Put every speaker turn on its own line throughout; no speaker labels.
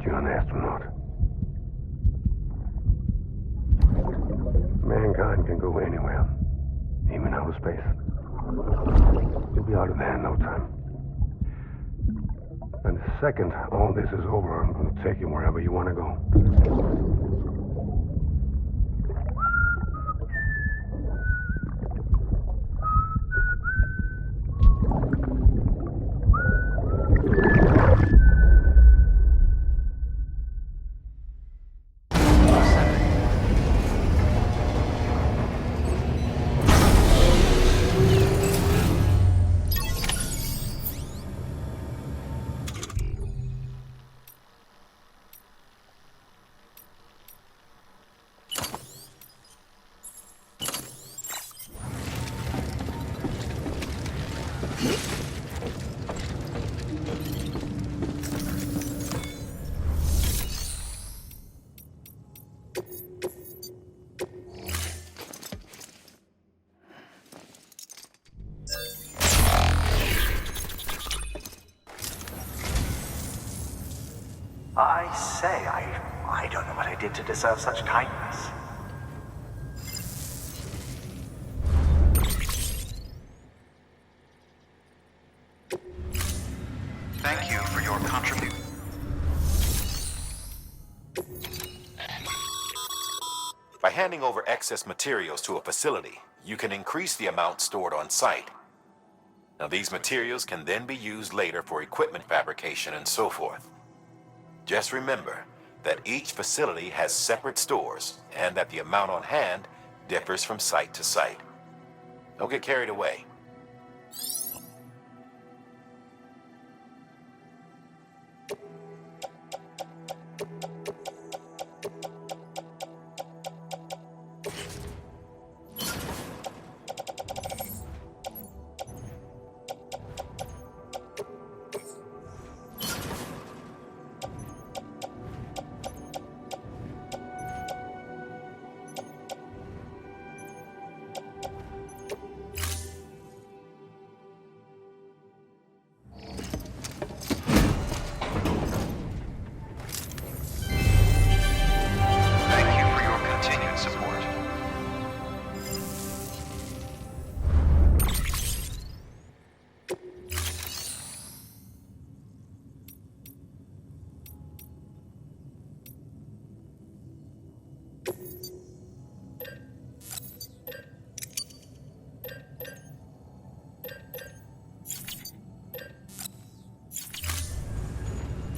about you, an astronaut. Mankind can go anywhere, even outer space. You'll be out of there in no time. And the second all this is over, I'm going to take you wherever you want to go.
I say, I don't know what I did to deserve such kindness. Thank you for your contribution.
By handing over excess materials to a facility, you can increase the amount stored on site. Now, these materials can then be used later for equipment fabrication and so forth. Just remember that each facility has separate stores and that the amount on hand differs from site to site. Don't get carried away.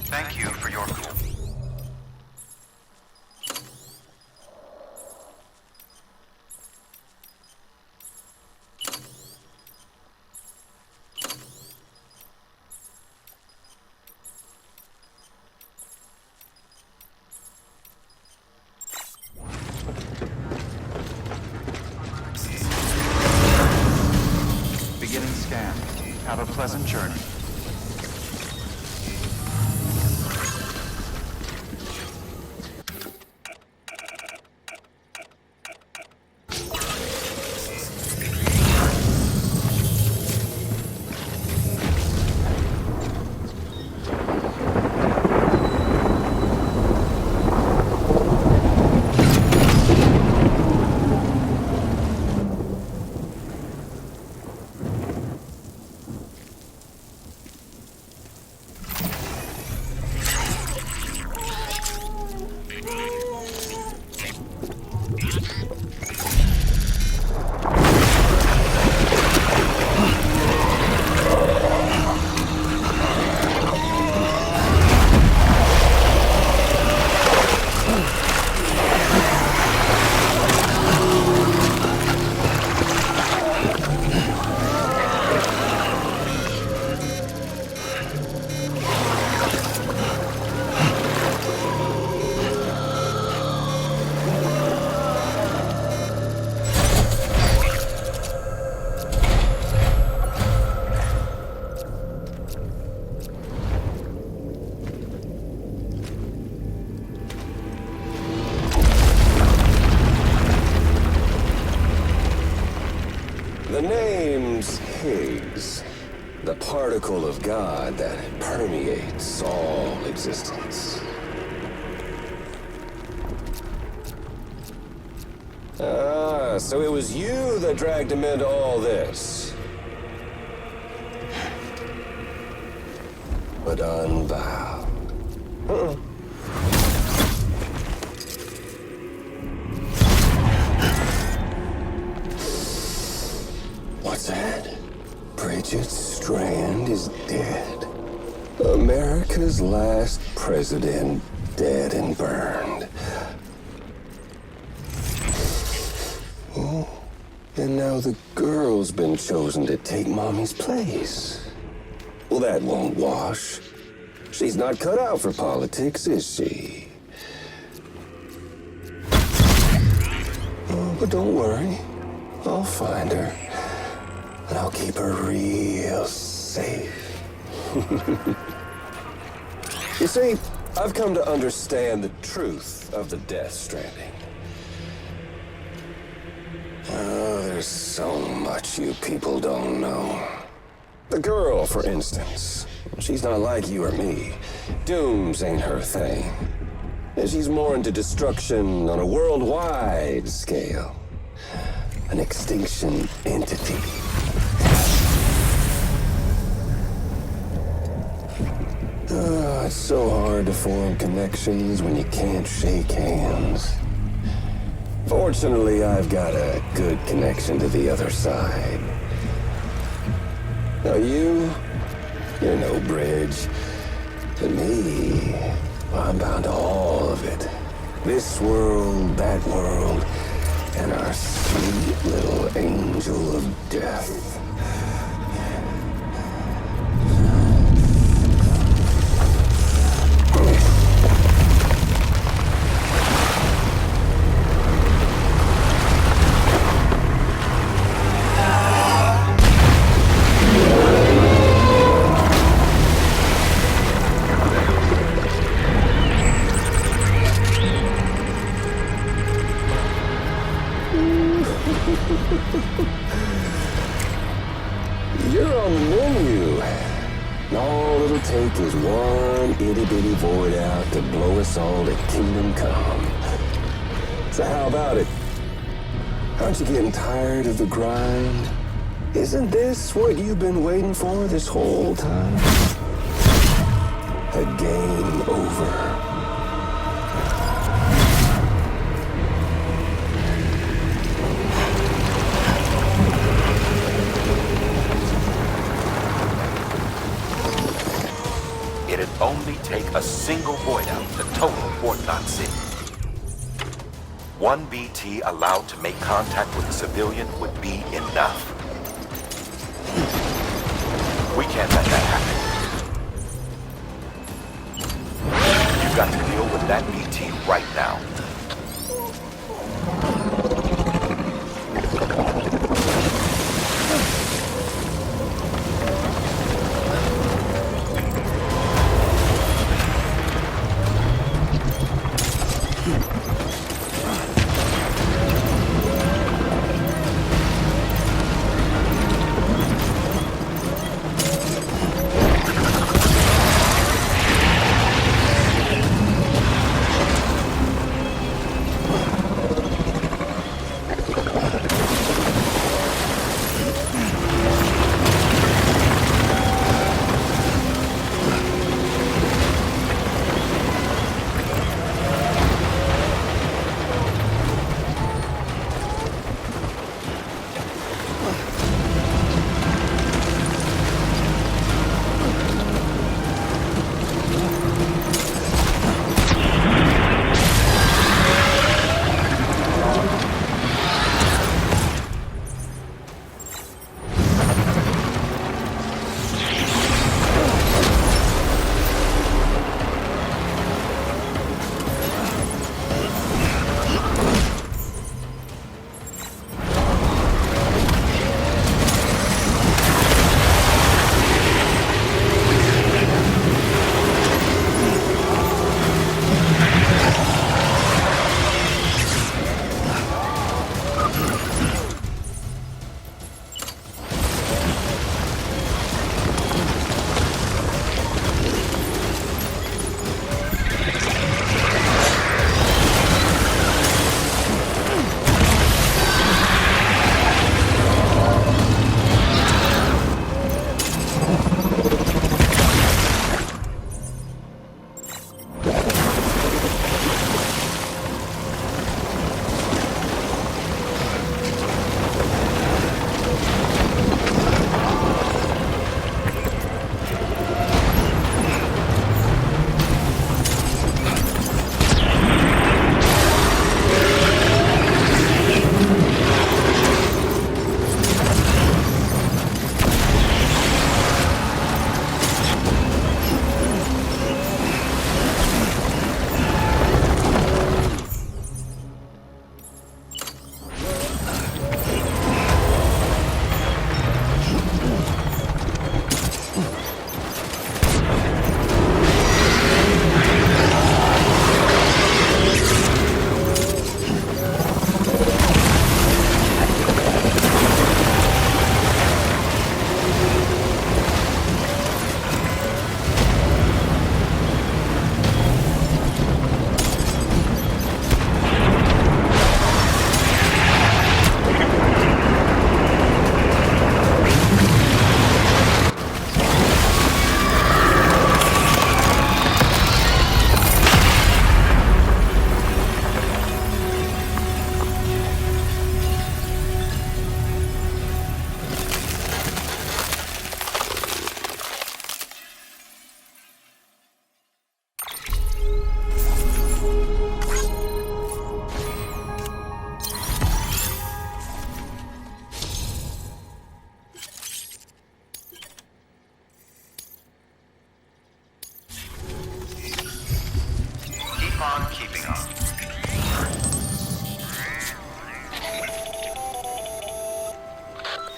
Thank you for your call. Beginning scan. Have a pleasant journey.
The name's Higgs, the particle of God that permeates all existence. Ah, so it was you that dragged him into all this. But unbound. What's that? Bridget Strand is dead. America's last president dead and burned. Oh, and now the girl's been chosen to take Mommy's place. Well, that won't wash. She's not cut out for politics, is she? Oh, but don't worry. I'll find her. And I'll keep her real safe. You see, I've come to understand the truth of the Death Stranding. Oh, there's so much you people don't know. The girl, for instance, she's not like you or me. Dooms ain't her thing. And she's more into destruction on a worldwide scale. An extinction entity. Oh, it's so hard to form connections when you can't shake hands. Fortunately, I've got a good connection to the other side. Now you're no bridge. But me, I'm bound to all of it. This world, that world, and our sweet little angel of death. You're on the menu. All it'll take is one itty-bitty void out to blow us all to kingdom come. So how about it? Aren't you getting tired of the grind? Isn't this what you've been waiting for this whole time? A game over.
It'd only take a single void out to total Fort Knox City. One BT allowed to make contact with a civilian would be enough. We can't let that happen. You've got to deal with that BT right now.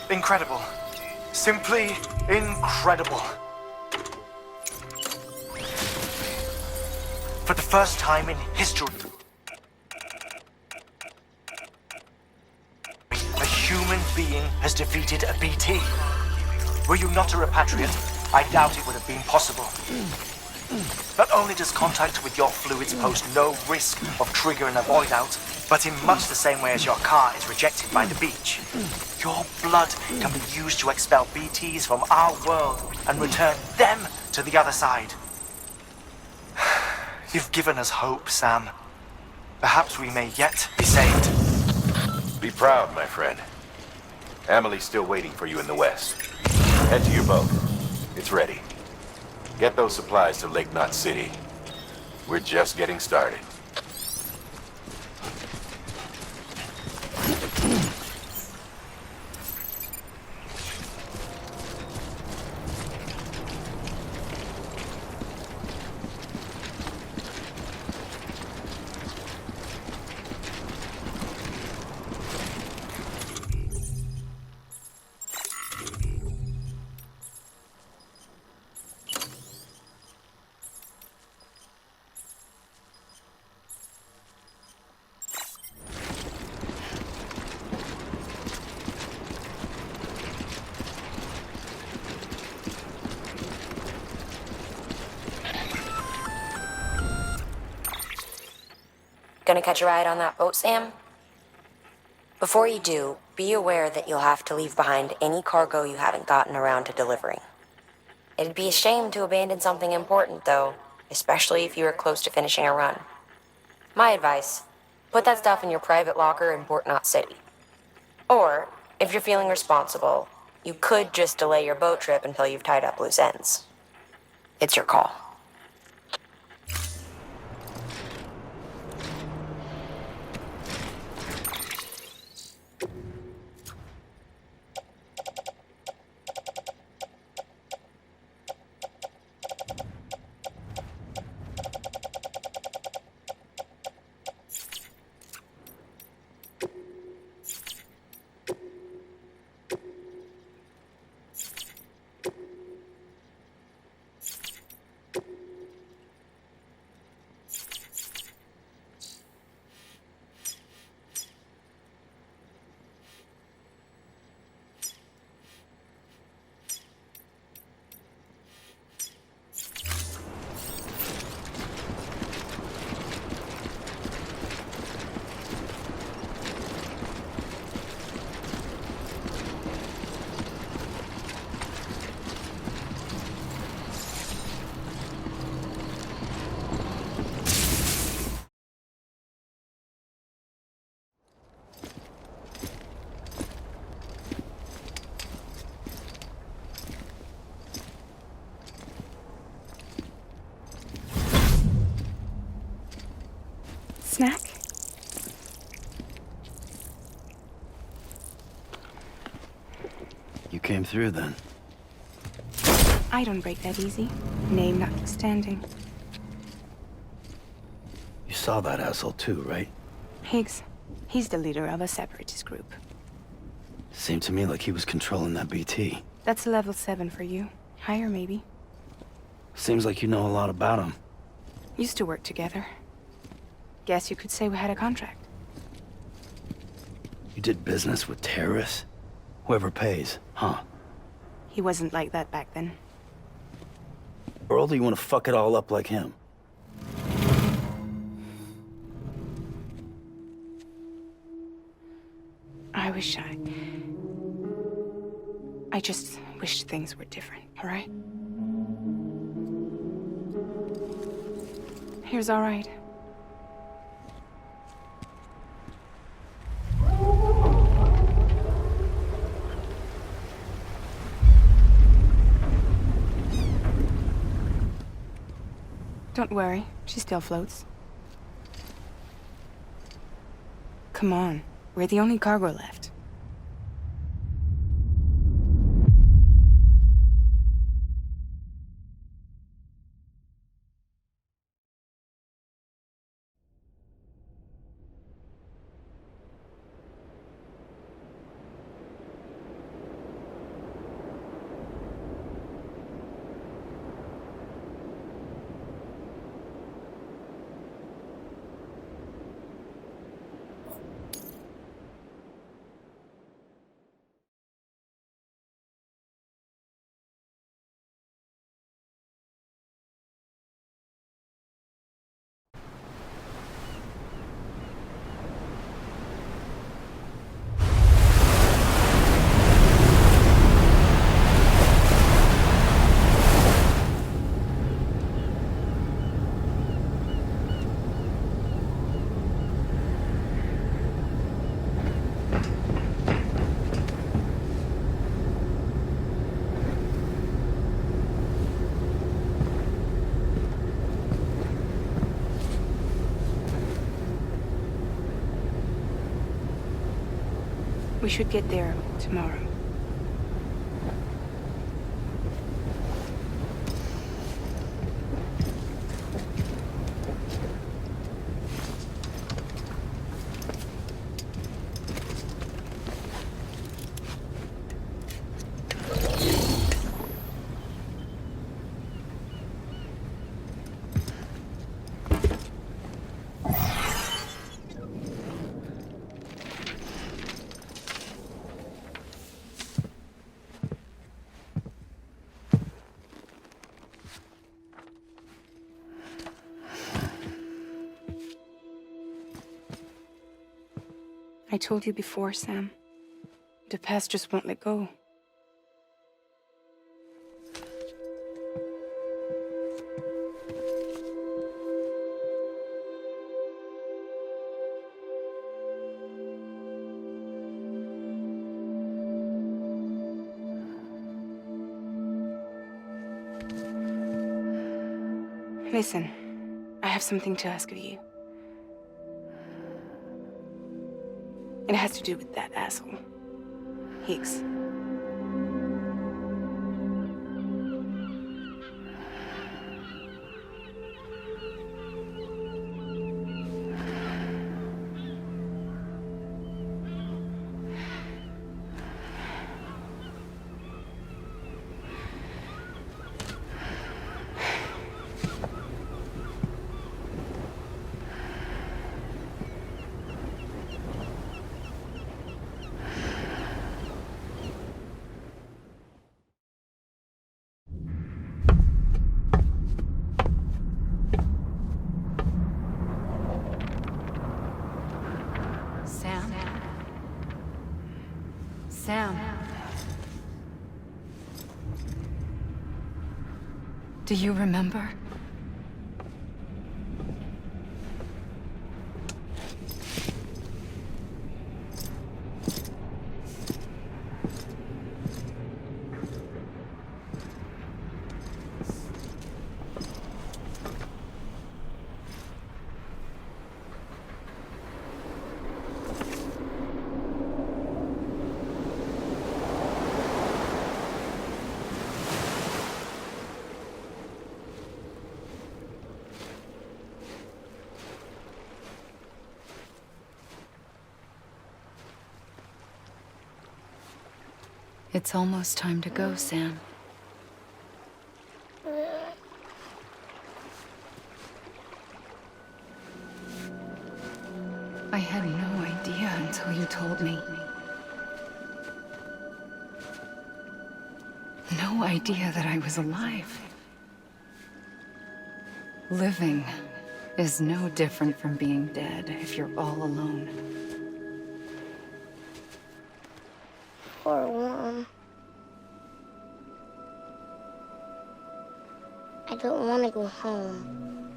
Incredible. Simply incredible. For the first time in history, a human being has defeated a BT. Were you not a repatriate, I doubt it would have been possible. Not only does contact with your fluids pose no risk of triggering a void out, but in much the same way as your car is rejected by the beach, your blood can be used to expel BTs from our world and return them to the other side. You've given us hope, Sam. Perhaps we may yet be saved.
Be proud, my friend. Amelie's still waiting for you in the west. Head to your boat. It's ready. Get those supplies to Lake Knot City. We're just getting started.
Gonna catch a ride on that boat, Sam? Before you do, be aware that you'll have to leave behind any cargo you haven't gotten around to delivering. It'd be a shame to abandon something important, though, especially if you are close to finishing a run. My advice, put that stuff in your private locker in Port Knot City. Or, if you're feeling responsible, you could just delay your boat trip until you've tied up loose ends. It's your call.
Snack?
You came through then.
I don't break that easy. Name notwithstanding.
You saw that asshole too, right?
Higgs. He's the leader of a separatist group.
Seemed to me like he was controlling that BT.
That's level 7 for you. Higher, maybe.
Seems like you know a lot about him.
Used to work together. Guess you could say we had a contract.
You did business with terrorists? Whoever pays, huh?
He wasn't like that back then.
Or do you want to fuck it all up like him?
I just wish things were different, all right? Here's all right. Don't worry, she still floats. Come on, we're the only cargo left. We should get there tomorrow. I told you before, Sam. The past just won't let go. Listen, I have something to ask of you. It has to do with that asshole, Higgs.
Sam. Do you remember? It's almost time to go, Sam. I had no idea until you told me. No idea that I was alive. Living is no different from being dead if you're all alone.
Poor Worm. I don't want to go home.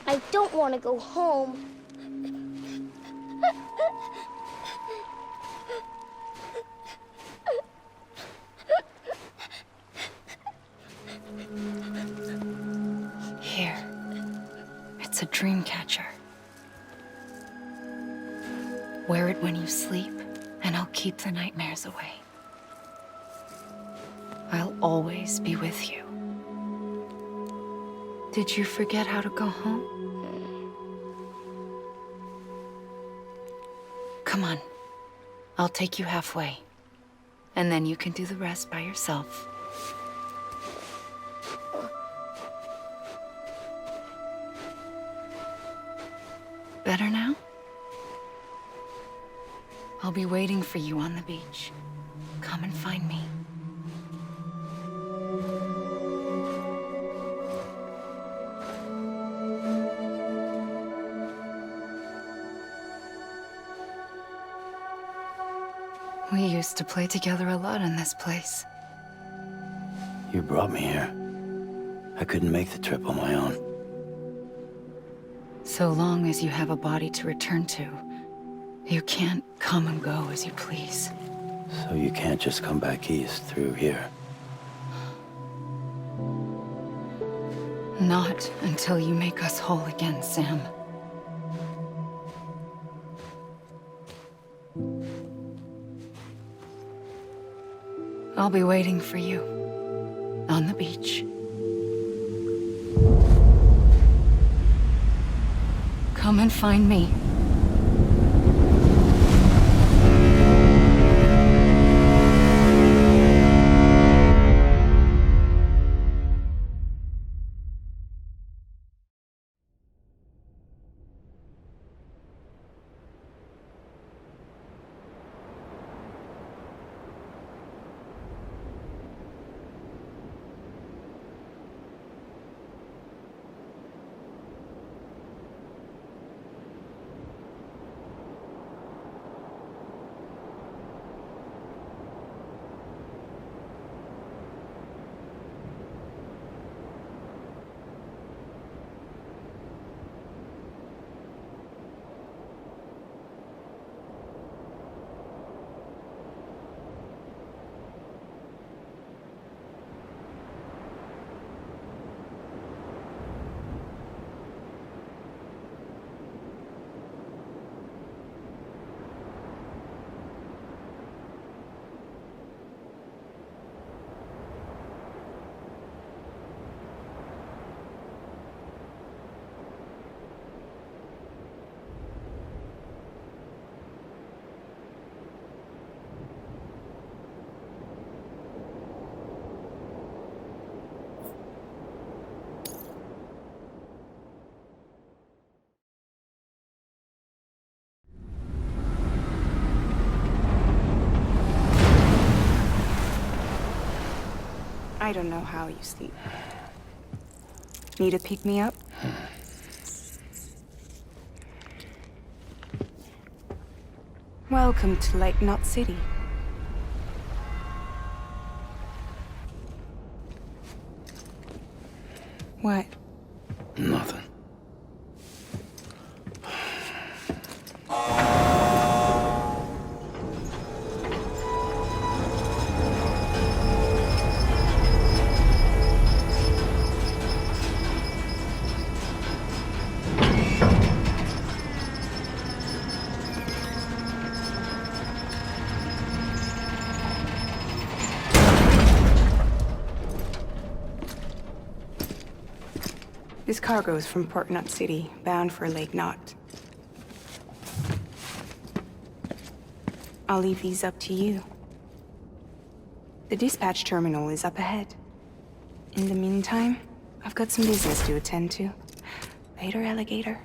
I don't want to go home.
Here. It's a dream catcher. Wear it when you sleep, and I'll keep the nightmares away. I'll always be with you. Did you forget how to go home? Come on. I'll take you halfway. And then you can do the rest by yourself. Better now? I'll be waiting for you on the beach. Come and find me. We used to play together a lot in this place.
You brought me here. I couldn't make the trip on my own.
So long as you have a body to return to, you can't come and go as you please.
So you can't just come back east through here?
Not until you make us whole again, Sam. I'll be waiting for you on the beach. Come and find me.
I don't know how you sleep. Need to pick me up? Welcome to Lake Knot City. What?
Nothing.
This cargo is from Port Knot City, bound for Lake Knot. I'll leave these up to you. The dispatch terminal is up ahead. In the meantime, I've got some business to attend to. Later, alligator.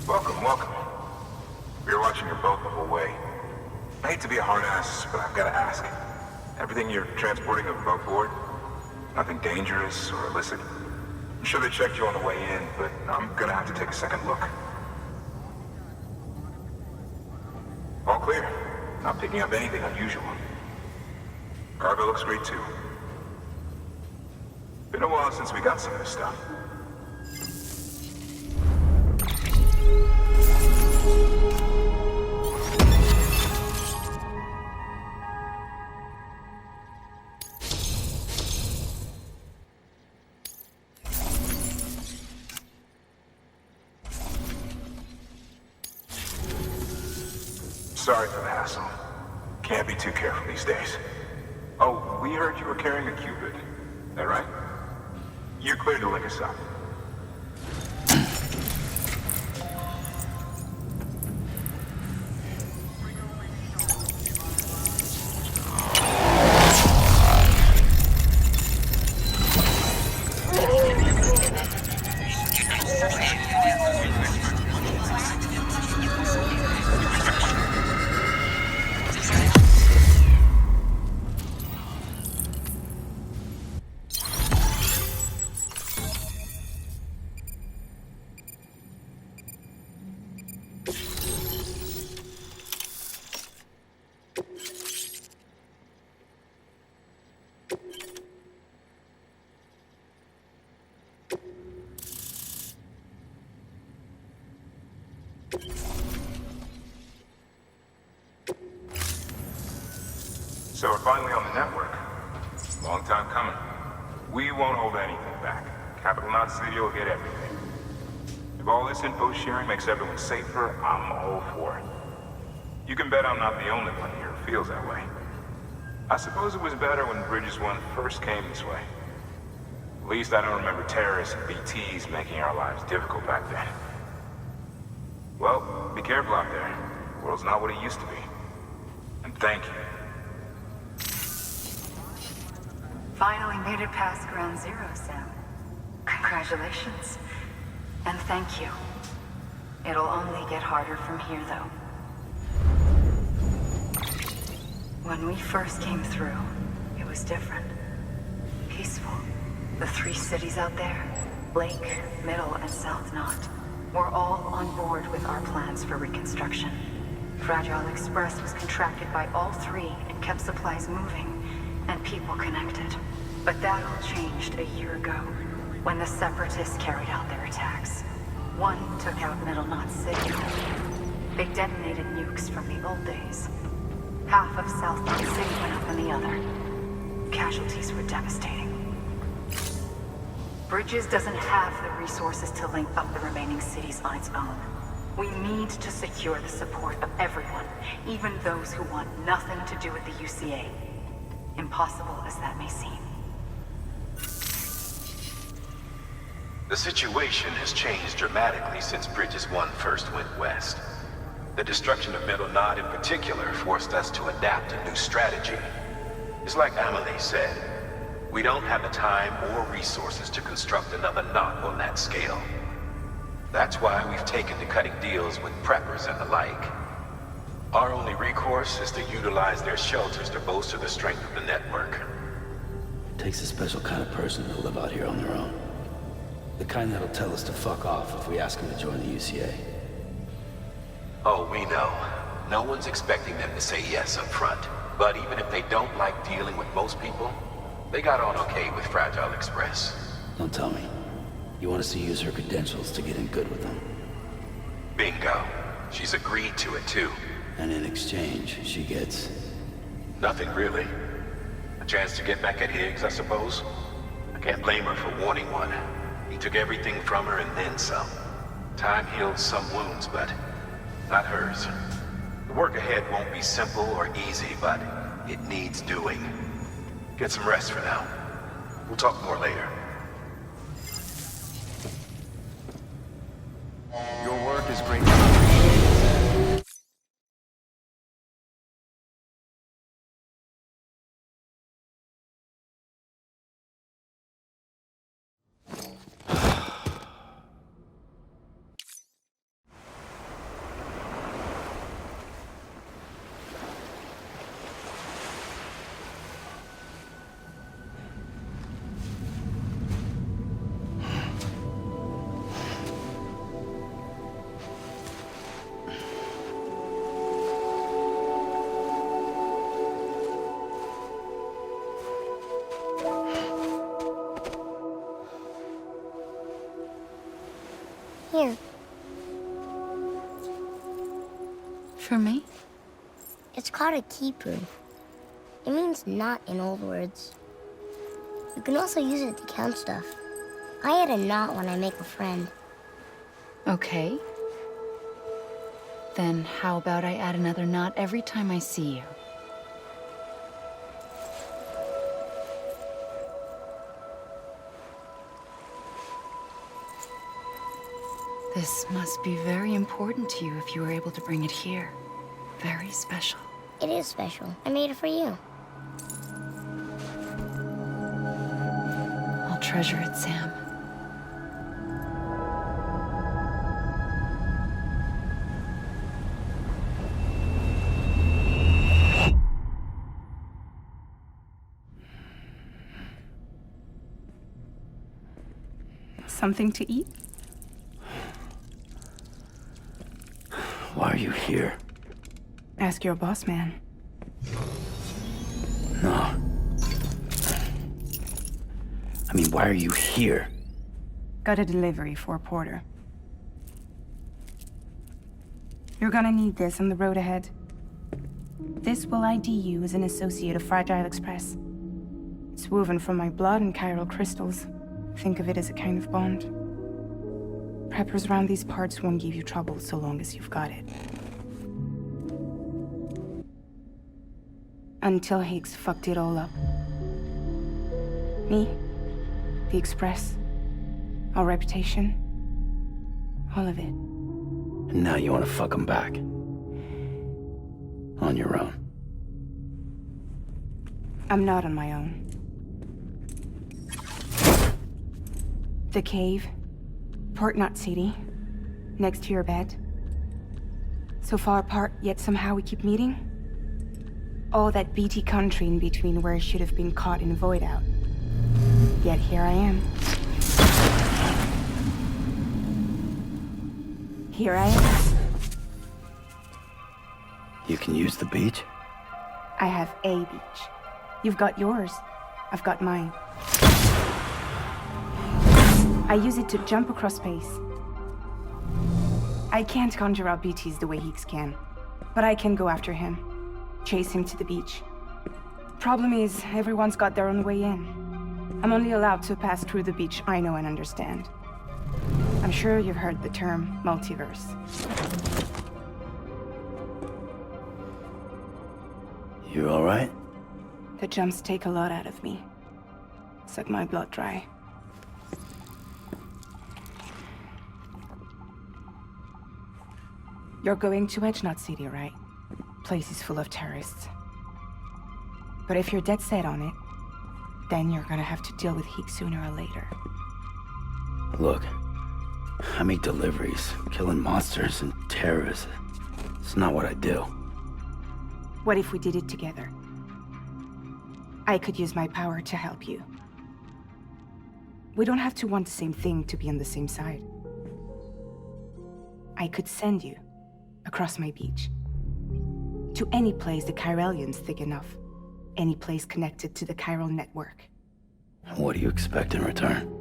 Welcome, welcome. We were watching your boat the whole way. I hate to be a hard ass, but I've got to ask. Everything you're transporting above board? Nothing dangerous or illicit? I'm sure they checked you on the way in, but I'm gonna have to take a second look. All clear. Not picking up anything unusual. Cargo looks great too. Been a while since we got some of this stuff. Sorry for the hassle. Can't be too careful these days. Oh, we heard you were carrying a Cupid. That right? You're clear to link us up. So we're finally on the network. Long time coming. We won't hold anything back. Capital Knot City will get everything. If all this info sharing makes everyone safer, I'm all for it. You can bet I'm not the only one here who feels that way. I suppose it was better when Bridges 1 first came this way. At least I don't remember terrorists and BTs making our lives difficult back then. Well, be careful out there. The world's not what it used to be. And thank you.
Finally made it past Ground Zero, Sam. Congratulations. And thank you. It'll only get harder from here, though. When we first came through, it was different. Peaceful. The 3 cities out there, Lake, Middle, and South Knot, were all on board with our plans for reconstruction. Fragile Express was contracted by all 3 and kept supplies moving and people connected. But that all changed a year ago, when the Separatists carried out their attacks. One took out Middle Knot City. They detonated nukes from the old days. Half of South Knot City went up in the other. Casualties were devastating. Bridges doesn't have the resources to link up the remaining cities on its own. We need to secure the support of everyone, even those who want nothing to do with the UCA. Impossible as that may seem.
The situation has changed dramatically since Bridges 1 first went west. The destruction of Middle Knot in particular forced us to adapt a new strategy. It's like Amelie said, we don't have the time or resources to construct another knot on that scale. That's why we've taken to cutting deals with preppers and the like. Our only recourse is to utilize their shelters to bolster the strength of the network.
It takes a special kind of person to live out here on their own. The kind that'll tell us to fuck off if we ask them to join the UCA.
Oh, we know. No one's expecting them to say yes up front. But even if they don't like dealing with most people, they got on okay with Fragile Express.
Don't tell me. You want us to use her credentials to get in good with them?
Bingo. She's agreed to it too.
And in exchange, she gets...
Nothing really. A chance to get back at Higgs, I suppose. I can't blame her for wanting one. He took everything from her and then some. Time healed some wounds, but not hers. The work ahead won't be simple or easy, but it needs doing. Get some rest for now. We'll talk more later.
Your work is greatly appreciated.
For me?
It's called a kipu. It means knot in old words. You can also use it to count stuff. I add a knot when I make a friend.
Okay. Then how about I add another knot every time I see you? This must be very important to you if you were able to bring it here. Very special.
It is special. I made it for you.
I'll treasure it, Sam.
Something to eat?
Why are you here?
Ask your boss man.
No. I mean, why are you here?
Got a delivery for a porter. You're gonna need this on the road ahead. This will ID you as an associate of Fragile Express. It's woven from my blood and chiral crystals. Think of it as a kind of bond. Preppers around these parts won't give you trouble so long as you've got it. Until Higgs fucked it all up. Me, the Express, our reputation, all of it.
And now you want to fuck him back. On your own.
I'm not on my own. The cave, Port Knot City, next to your bed. So far apart, yet somehow we keep meeting. All that BT country in between where I should have been caught in a void out. Yet here I am. Here I am.
You can use the beach?
I have a beach. You've got yours. I've got mine. I use it to jump across space. I can't conjure out BTs the way Higgs can, but I can go after him, chase him to the beach. Problem is, everyone's got their own way in. I'm only allowed to pass through the beach I know and understand. I'm sure you've heard the term multiverse.
You all right?
The jumps take a lot out of me. Suck my blood dry. You're going to Edge Knot City, right? Place is full of terrorists. But if you're dead set on it, then you're gonna have to deal with Higgs sooner or later.
Look, I make deliveries, killing monsters and terrorists. It's not what I do.
What if we did it together? I could use my power to help you. We don't have to want the same thing to be on the same side. I could send you across my beach. To any place the Chiralian's thick enough. Any place connected to the Chiral Network.
What do you expect in return?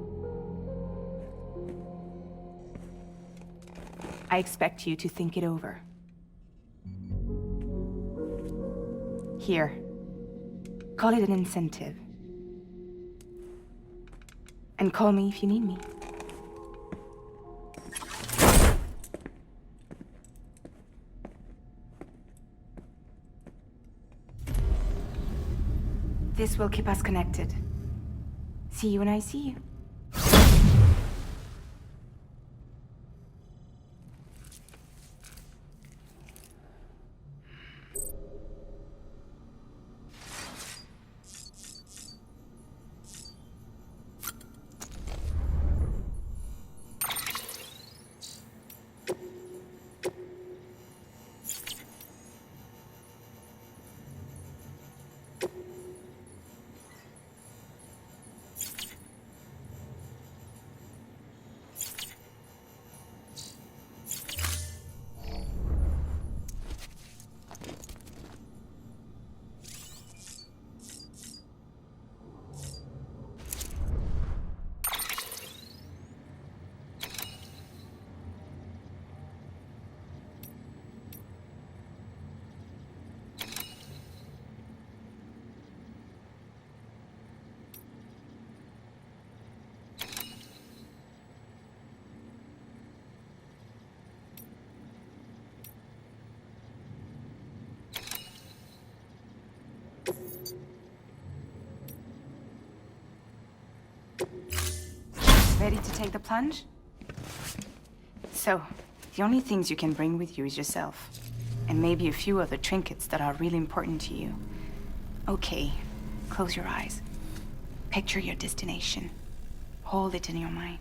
I expect you to think it over. Here. Call it an incentive. And call me if you need me. This will keep us connected. See you when I see you. Ready to take the plunge? So, the only things you can bring with you is yourself. And maybe a few other trinkets that are really important to you. Okay, close your eyes. Picture your destination. Hold it in your mind.